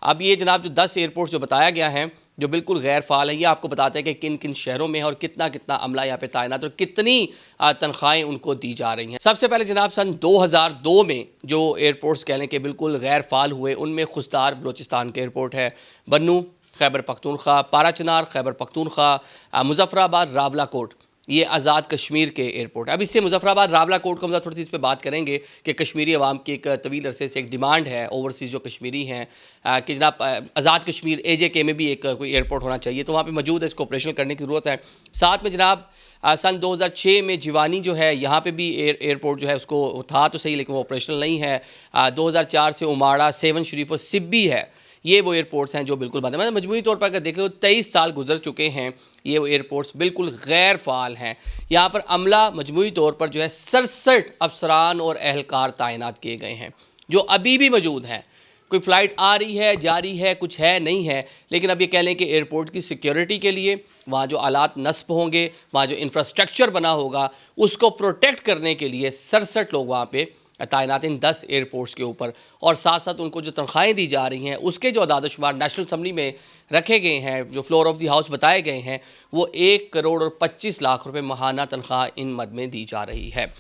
اب یہ جناب جو 10 ایئرپورٹس جو بتایا گیا ہے جو بالکل غیر فعال ہیں، یہ آپ کو بتاتے ہیں کہ کن کن شہروں میں ہے اور کتنا کتنا عملہ یہاں پہ تعینات اور کتنی تنخواہیں ان کو دی جا رہی ہیں۔ سب سے پہلے جناب سن 2002 میں جو ایئرپورٹس کہہ لیں کہ بالکل غیر فعال ہوئے، ان میں خوزدار بلوچستان کے ایئرپورٹ ہے، بنو خیبر پختونخوا، پارا چنار خیبر پختونخوا، مظفر آباد راولہ کوٹ، یہ آزاد کشمیر کے ایئرپورٹ ہے۔ اب اس سے مظفر آباد راولہ کوٹ کو ہم تھوڑی سی اس پہ بات کریں گے کہ کشمیری عوام کی ایک طویل عرصے سے ایک ڈیمانڈ ہے اوورسیز جو کشمیری ہیں کہ جناب آزاد کشمیر AJK میں بھی ایک کوئی ایئرپورٹ ہونا چاہیے، تو وہاں پہ موجود ہے، اس کو آپریشنل کرنے کی ضرورت ہے۔ ساتھ میں جناب سن 2006 میں جیوانی جو ہے یہاں پہ بھی ایئرپورٹ جو ہے اس کو تھا تو صحیح لیکن وہ آپریشنل نہیں ہے۔ 2004 سے اماڑہ، سیون شریف اور سبی ہے، یہ وہ ایئرپورٹس ہیں جو بالکل بند ہیں۔ مجموعی طور پر اگر دیکھ لو 23 سال گزر چکے ہیں، یہ وہ ایئرپورٹس بالکل غیر فعال ہیں۔ یہاں پر عملہ مجموعی طور پر جو ہے 67 افسران اور اہلکار تعینات کیے گئے ہیں جو ابھی بھی موجود ہیں۔ کوئی فلائٹ آ رہی ہے، جا رہی ہے، کچھ ہے نہیں ہے، لیکن اب یہ کہہ لیں کہ ایئرپورٹ کی سیکیورٹی کے لیے وہاں جو آلات نصب ہوں گے، وہاں جو انفراسٹرکچر بنا ہوگا، اس کو پروٹیکٹ کرنے کے لیے 67 لوگ وہاں پہ تعینات ان 10 ایئرپورٹس کے اوپر، اور ساتھ ساتھ ان کو جو تنخواہیں دی جا رہی ہیں اس کے جو اعداد و شمار نیشنل اسمبلی میں رکھے گئے ہیں، جو فلور آف دی ہاؤس بتائے گئے ہیں، وہ 1 کروڑ اور 25 لاکھ روپے ماہانہ تنخواہ ان مد میں دی جا رہی ہے۔